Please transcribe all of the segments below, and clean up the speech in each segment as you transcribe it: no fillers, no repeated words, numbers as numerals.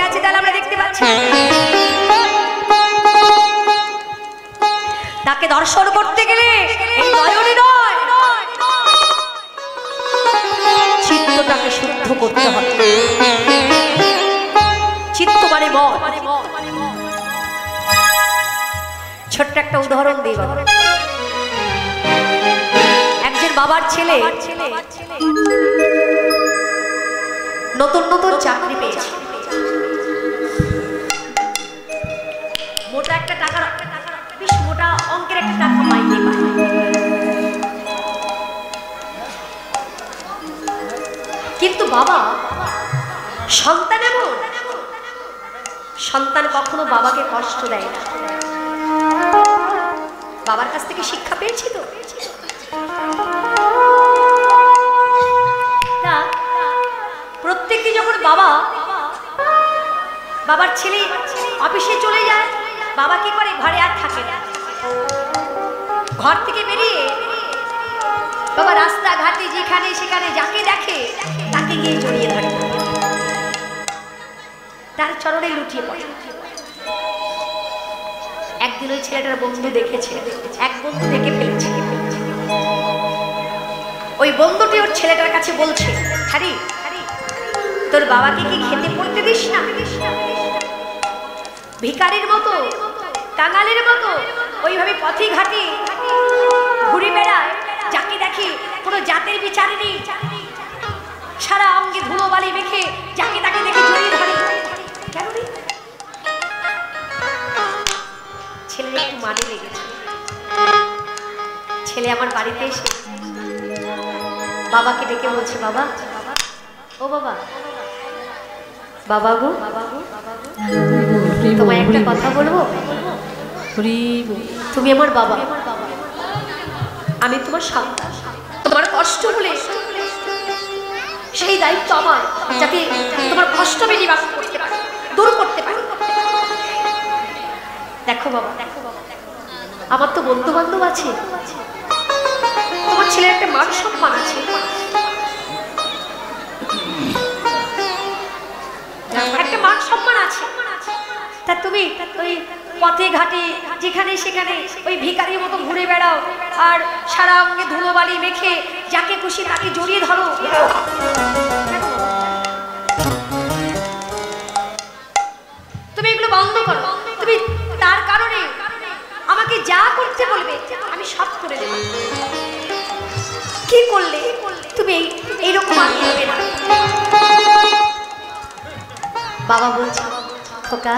দাঁড়িয়ে আছে তাহলে আমরা দেখতে পাচ্ছি। তাকে দর্শন করতে গেলে এই নয়নে নয়, চিত্তটাকে শুদ্ধ করতে হবে। চিত্ত মানে মন। ছোট্ট একটা উদাহরণ দিই বাবা। একজন বাবার ছেলে নতুন নতুন চাকরি পেয়েছে, মোটা একটা টাকার, বেশ মোটা অঙ্কের একটা টাকা মাইনে পায়। কিন্তু বাবা সন্তান এমন, সন্তান কখনো বাবাকে কষ্ট দেয় না। বাবার কাছ থেকে শিক্ষা পেয়েছি তো। প্রত্যেকদিন যখন বাবার ছেলে অফিসে চলে যায়, বাবা কি করে, ঘরে আর থাকে না। ঘর থেকে বেরিয়ে বাবা রাস্তাঘাটে যেখানে সেখানে যাকে দেখে তাকে গিয়ে জড়িয়ে ধরে, তার চরণে লুটিয়ে পড়ে। একদিন ওই ছেলেটার বন্ধু দেখেছে, এক বন্ধু দেখে ফেলেছে। ওই বন্ধুটি ওর ছেলেটার কাছে বলছে, হারি তোর বাবাকে কি খেতে পড়তে দিস না? ভিখারির মতো, কাঙালের মতো ওইভাবে পথে ঘাটে ঘুরে বেড়ায়, যাকে দেখে কোনো জাতের বিচার নেই, সারা অঙ্গে ধুলো বালি মেখে যাকে তাকে দেখে জড়িয়ে ধরে। কেন রে? ছেলে একটু মাঠে লেগেছে। ছেলে আমার বাড়িতে এসে বাবাকে ডেকে বলছে, বাবা, ও বাবা, বাবা গো, তোমায় একটা কথা বলবো। তুমি আমার বাবা, আমি তোমার সন্তান। তোমার কষ্ট হলে সেই দায়িত্ব আমার, যাতে তোমার কষ্ট আমি নিবারণ করতে পারি, দূর করতে পারি। দেখো বাবা, আমার তো বন্ধু বান্ধব আছে, তোমার ছেলের একটা মান সম্মান আছে, একটা মান সম্মান আছে। তা তুমি ওই পথে ঘাটে যেখানে সেখানে ওই ভিখারির মতো ঘুরে বেড়াও, আর সারা অঙ্গে ধুলোবালি মেখে যাকে খুশি তাকে জড়িয়ে ধরো। তুমি এগুলো বন্ধ করো। তুমি তার কারণে আমাকে যা করতে বলবে আমি সব করে দেব। কি করলে তুমি এইরকম আগে হবে না। বাবা বলছে, খোকা,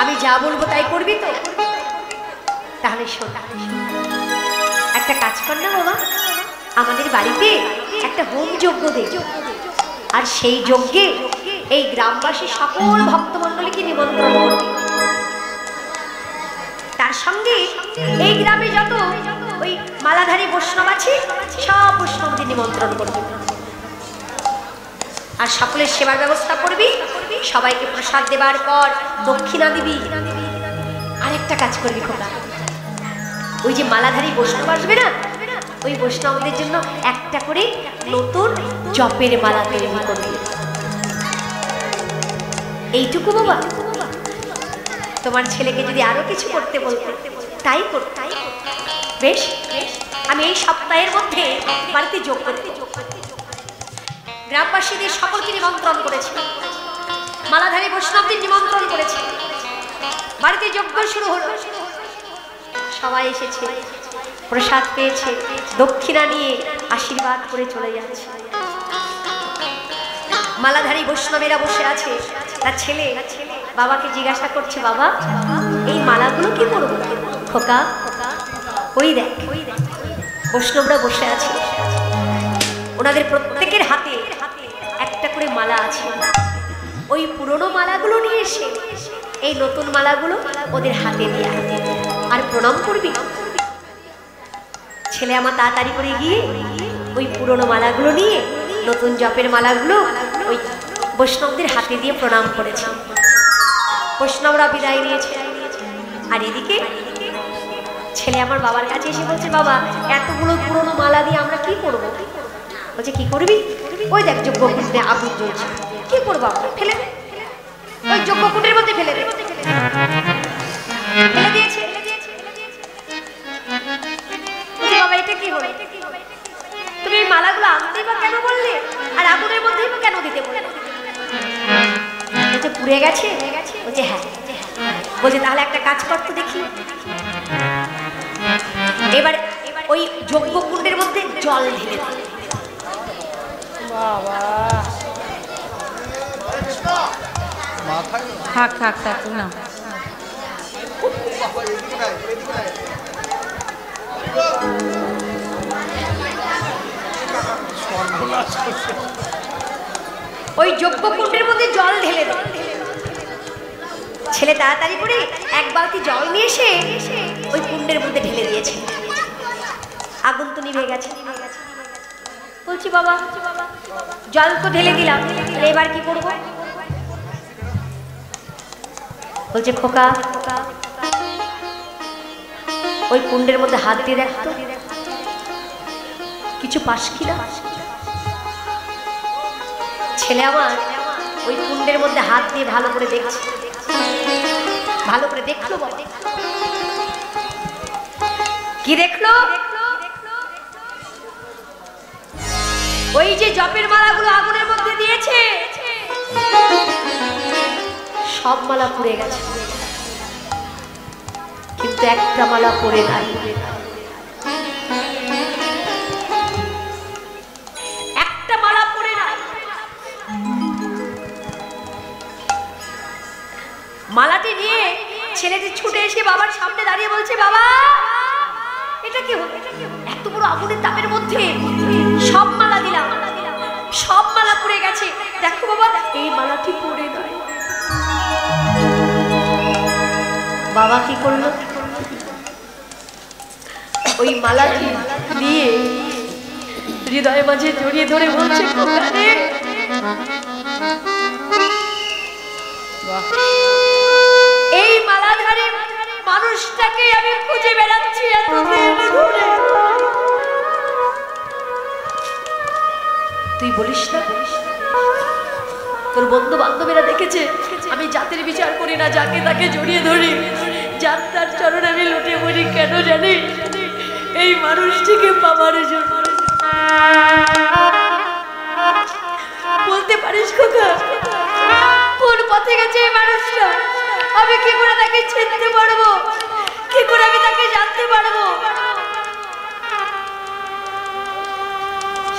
আমি যা বলবো তাই করবি তো? তাহলে শোন, একটা কাজ কর না বাবা, আমাদের বাড়িতে একটা হোম যজ্ঞ দে, আর সেই যজ্ঞে এই গ্রামবাসী সকল ভক্তমণ্ডলীকে নিমন্ত্রণ করবে। তার সঙ্গে এই গ্রামে যত ওই মালাধারী বৈষ্ণব আছে সব বৈষ্ণবদের নিমন্ত্রণ করবে, আর সকলের সেবার ব্যবস্থা করবি। সবাইকে প্রসাদ দেবার পর দক্ষিণা দিবি। আরেকটা কাজ করবি খোকা, ওই যে মালাধারী বৈষ্ণব আসবে না, ওই বৈষ্ণবদের জন্য একটা করে নতুন জপের মালা তৈরি করবি। এইটুকু বাবা। তোমার ছেলেকে যদি আরো কিছু করতে বলতে তাই করতে। বেশ, আমি এই সপ্তাহের মধ্যে বাড়িতে যোগ করতে গ্রামবাসীদের সকলকে নিমন্ত্রণ করেছি, মালাধারী বৈষ্ণবদের নিমন্ত্রণ করেছি। বাড়িতে যজ্ঞ শুরু হলো, সবাই এসেছে, প্রসাদ পেয়েছে, দক্ষিণা নিয়ে আশীর্বাদ করে চলে যাচ্ছে। মালাধারী বৈষ্ণবেরা বসে আছে, তার ছেলে বাবাকে জিজ্ঞাসা করছে, বাবা এই মালাগুলো কি করবো? খোকা, ওই দেখ বৈষ্ণবরা বসে আছে, ওনাদের প্রত্যেকের হাতে একটা করে মালা আছে। ওই পুরনো মালাগুলো নিয়ে এসে এই নতুন মালাগুলো ওদের হাতে দিয়ে আর প্রণাম করবি। ছেলে আমার তাড়াতাড়ি করে গিয়ে ওই পুরনো মালাগুলো নিয়ে নতুন জপের মালাগুলো ওই বৈষ্ণবদের হাতে দিয়ে প্রণাম করেছে। বৈষ্ণবরা বিদায় নিয়েছে, আর এদিকে ছেলে আমার বাবার কাছে এসে বলছে, বাবা এতগুলো পুরনো মালা দিয়ে আমরা কি করবো? বলছে, কি করবি? ওই দেখ যজ্ঞকুণ্ডে আগুন জ্বলছে, কি করবো আমরা? ফেলে দে, ওই যজ্ঞকুণ্ডের মধ্যে ফেলে দে। ফেলে দিয়েছে। বাবা এটা কি হলো? তুমি এই মালাগুলো আনতেই বা কেন বললে, আর আগুনের মধ্যেই বা কেন দিতে বললে? বলছে পুড়ে গেছে। বলছে হ্যাঁ। বলছে তাহলে একটা কাজ করতে দেখি। এবার ওই যজ্ঞকুণ্ডের মধ্যে জল ঢেলে দিল। বাবা থাক থাক থাক না। ওই যজ্ঞকুণ্ডের মধ্যে জল ঢেলে দিল। ছেলে তাড়াতাড়ি করে এক বালতি জল নিয়ে এসে ওই কুণ্ডের মধ্যে ঢেলে দিয়েছে। আগুন তো নিভে গেছে। বলছি বাবা জল তো ঢেলে দিলাম, এবার কি করবো? বলছে খোকা ওই কুণ্ডের মধ্যে হাত দিয়ে দেখতো কিছু পাস কিনা। ছেলে আমার ওই কুণ্ডের মধ্যে হাত দিয়ে ভালো করে দেখছে। ভালো করে দেখলো। কি দেখলো? ওই যে জপের মালাগুলো আগুনের মধ্যে দিয়েছে সব মালা পুড়ে গেছে, কিন্তু একটা মালা পড়ে নাই। একটা মালা পড়ে নাই। মালাটি নিয়ে ছেলেটি ছুটে এসে বাবার সামনে দাঁড়িয়ে বলছে, বাবা এটা কি হলো? এত বড় আগুনের তাপের মধ্যে সব মালা দিলাম, সব মালা পুড়ে গেছে, দেখো বাবা এই মালাটি পড়ে নাই। বাবা কি করলো? ওই মালাটি নিয়ে হৃদয় মাঝে জড়িয়ে ধরে বলছে, এই মালাধারী মানুষটাকে আমি খুঁজে বেড়াচ্ছি এতদিন ধরে। তুই বলিস না তোর বন্ধু বান্ধবীরা দেখেছে আমি জাতের বিচার করি না, যাকে তাকে জড়িয়ে ধরি, যার তার চরণে আমি লুটে পড়ি। কেন জানি? এই মানুষটিকে পাবার জন্য। বলতে পারিস খোকা কোন পথে গেছে এই মানুষটা? আমি কি করে তাকে চিনতে পারবো? কি করে আমি তাকে জানতে পারবো?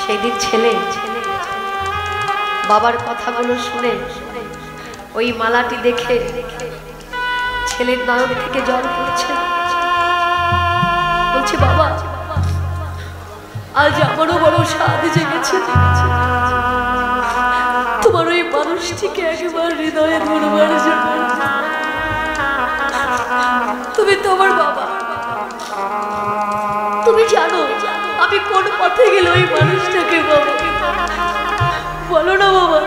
সেদিন ছেলে বাবার কথাগুলো শুনে ওই মালাটি দেখে ছেলের নয়ন থেকে জল পড়ছে। বলছে বাবা আজ আমারও বড় স্বাদ জেগেছে তোমার ওই মানুষটিকে একবার হৃদয়ে ধরবার জন্য। তুমি তোমার বাবা, তুমি জানো আমি কোন পথে গেলে ওই মানুষটাকে পাবো? বলো না বাবা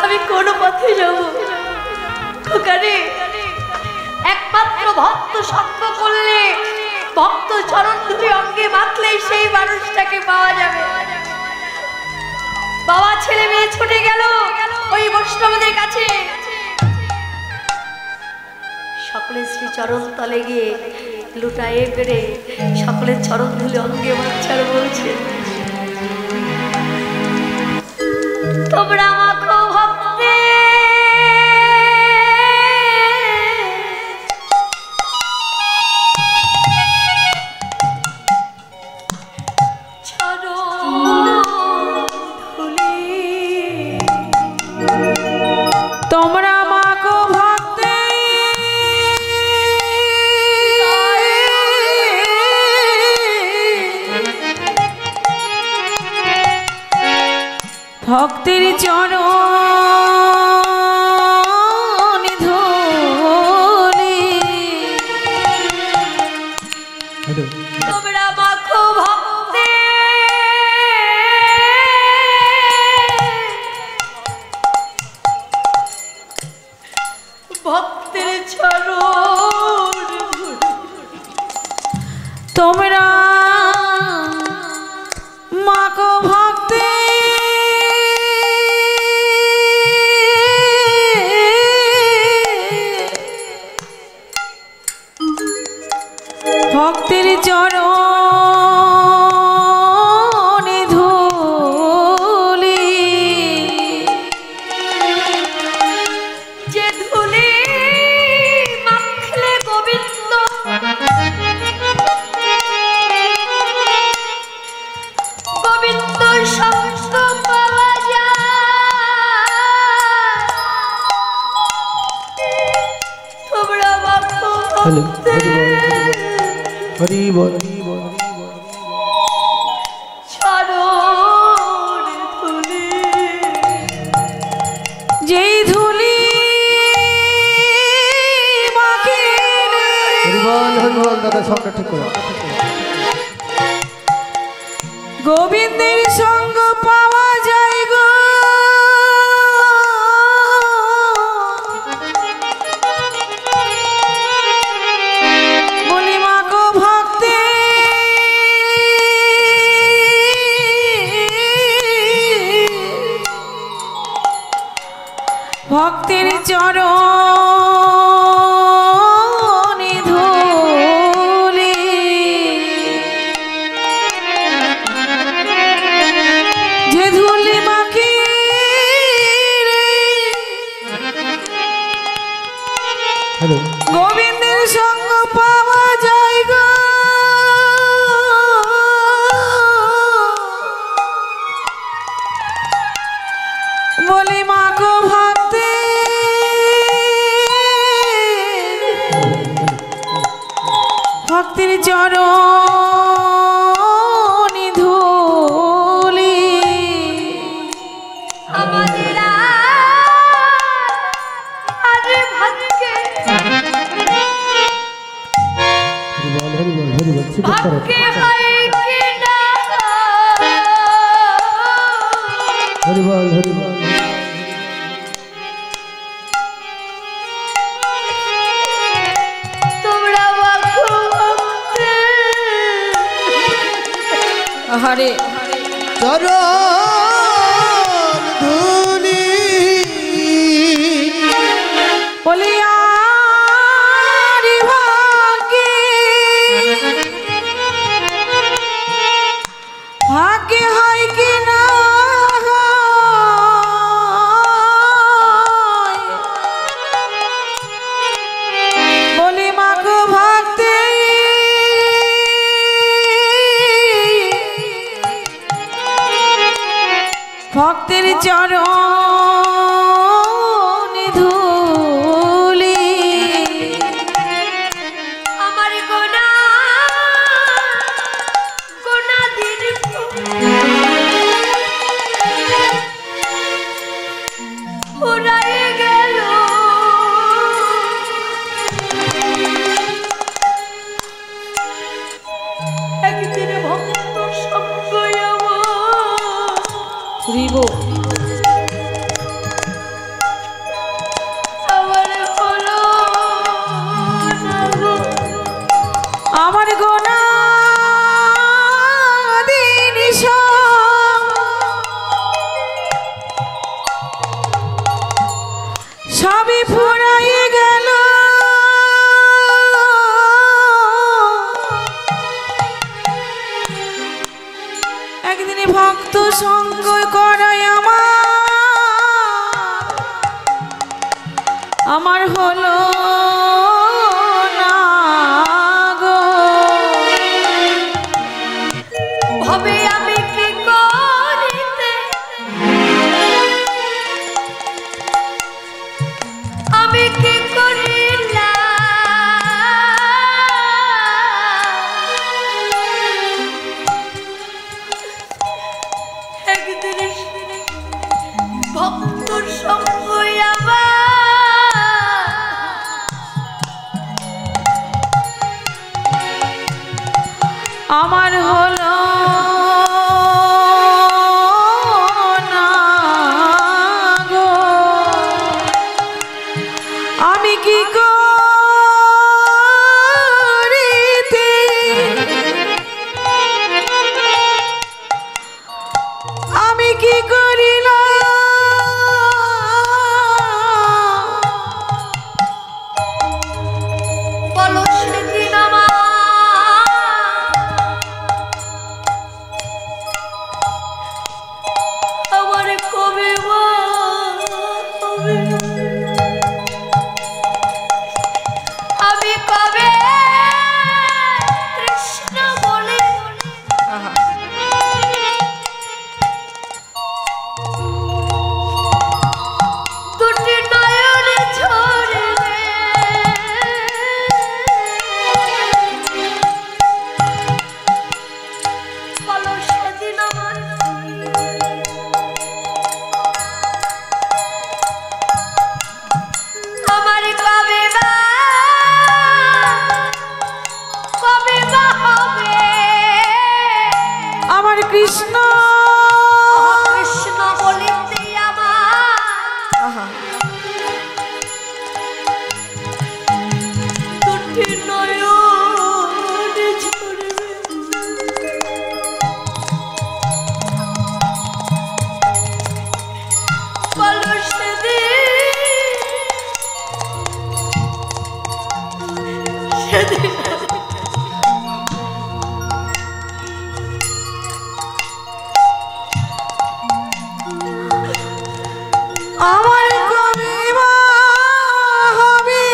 আমি কোন পথে যাবো? খোকারে একমাত্র ভক্ত সঙ্গ করলে, ভক্ত চরণ ধুলি অঙ্গে মাখলেই সেই মানুষটাকে পাওয়া যাবে। বাবা ছেলে মেয়ে ছুটে গেল ওই বৈষ্ণবদের কাছে। সকলের শ্রী চরণ তলে গিয়ে লুটায়ে পেরে সকলের চরণ ধুলি অঙ্গে মাখার বলছে, তোমরা মাখো ভক্তে তোমরা মাগো ভক্তে ভক্তের চরণ ধুলি। তোমরা মাখো ভক্তে ভক্তের চরণ মাকো ভক্তি ভক্তির চরণে ধুলি যে ধুলি মাখলে গোবিন্দ গোবিন্দ সঙ্গ পাওয়া যায় তোমরা বাপু হরি বল চরণ ধুলি যেই ধুলি হরি বল দাদা সবটা ঠিক করে গোবিন্দের সঙ্গ পাওয়া যায় গো বলি মাগো ভক্তি ভক্তির চরণে ধুলি যে ধুলি মাখি হ্যালো গোবিন্দের সঙ্গ পাওয়া যায় গো বলি মাগো ভক্তি ভক্তির চরণে ধুলি আমাদের আরে ভাগ্যে হরি বল ঠিক করে ভাগ্যে হয় কিনা হরি বল তোমরা বাপু ভক্তে হরে চরণ ধুলি বলিয়া ভাগ্যে হয় কি না বলি মাগো ভক্তি ভক্তির চরণে ধুলি আমার গোনা দিন ফুরাই গেল একদিন ভক্ত সঙ্গ শ্রীব আমার হলো না গো। আমার গোনা দিন সবই ফুরাই গেল একদিনে ভক্ত সঙ্গ করায় আমার হলো না গো ভবে আমি কি করিতে আমি কি করিলাম একদিন ভক্তর সঙ্গ আমি কি করিলাম বলো সেদিন আমার কবে আমি কবে কৃষ্ণ বলে দুটি নয়নে ঝরবে বলো সেদিন আমার কবে হবে আমার কৃষ্ণ কৃষ্ণ বলিতে আমার দুটি নয়নে ঝরবে বলো সেদিন আমার কবে হবে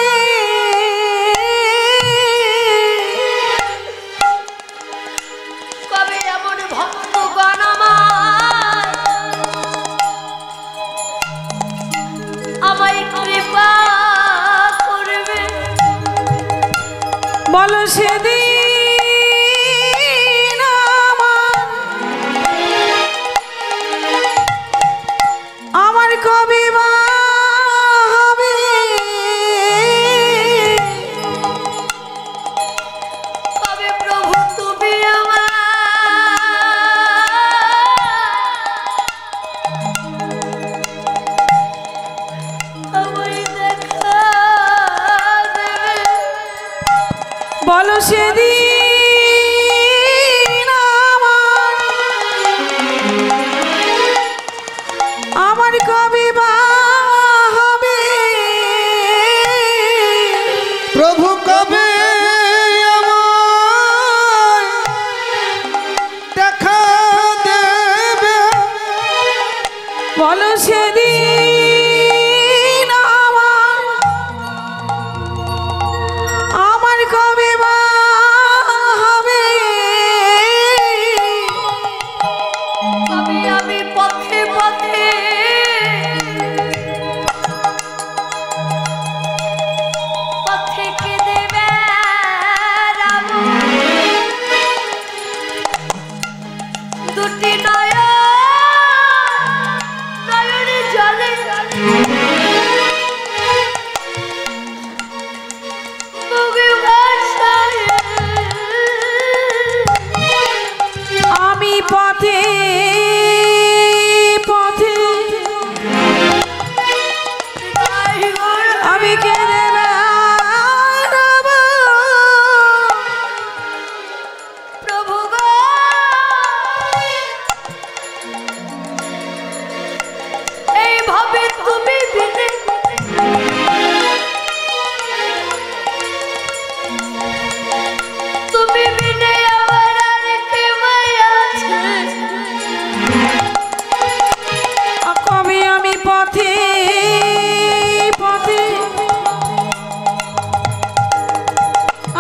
কবে এমন ভক্তগণ আমায় কৃপা করবে বলো সেদিন আমার কবে হবে কবে প্রভু তুমি আমায় দেখা দেবে বলো সেদিন আমার কবে হবে প্রভু কবে আমায় দেখা দেবে বলো সেদিন আমার কবে হবে কবে আমি পথে পথে পথে কেঁদে বেড়াবো দুটি নয়নে জলে বুকে ভাসায় আমি পথে পথে আমি কেঁদে বেড়াবো প্রভু গো এইভাবে তুমি বিনে তুমি বিনে আমার আর কে আছে কবে আমি পথে পথে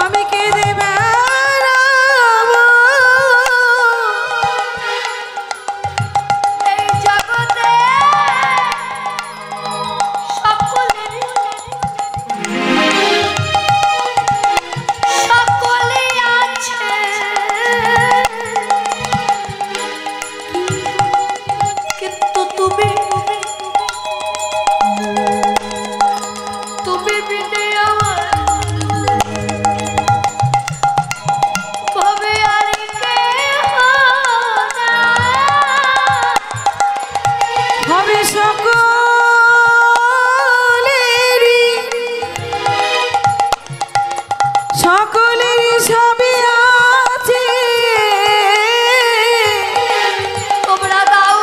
আমি কেঁদে বেড়াবো এই জগতে সকলেই আছে কিন্তু তুমি বিনে আমার ভাবে আর কেহ নাই। হবে সকলেরই সবই আছে তোমরা দাও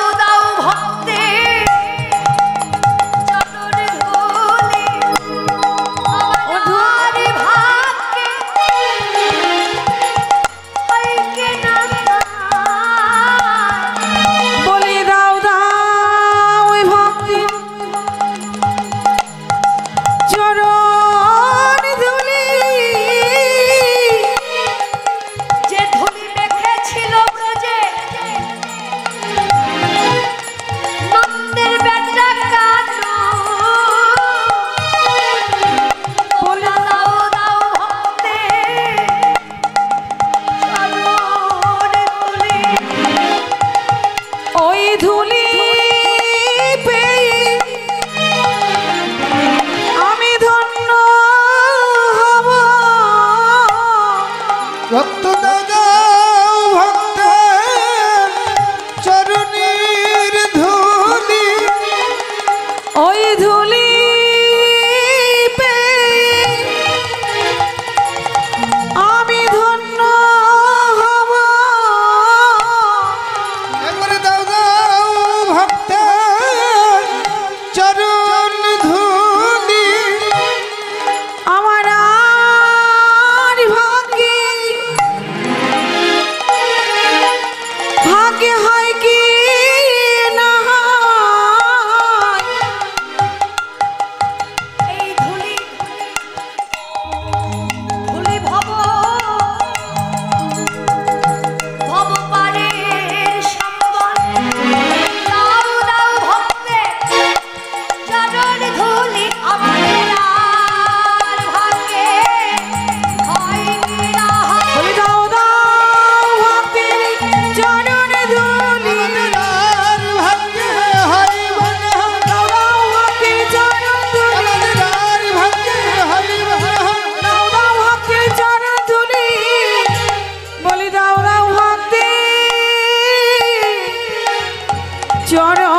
ধুলি পেয়ে আমি ধন্য হব। ভক্ত দাদা ভক্ত চরণের ধুলি ওই ধুলি পেয়ে আমি ধন্য হব। একবারে দাদা ভক্ত চরণ ধুলি আমার আর ভাগ্যে হয় কি না হয়। এই ধুলি ধুলি ভব ভব পারের সম্বল দাও দাও ভক্তে চরণ ধুলি আমাদের আর ভাগ্যে হয় কি না হয়। বলি দাও দাও ভক্তির চরণ ধুলি আর ভাগ্যে হইব না। দাও দাও ভক্তির চরণ ধুলি আর ভাগ্যে হইব না। দাও দাও ভক্তির চরণ ধুলি বলি দাও দাও ভক্তি চরণ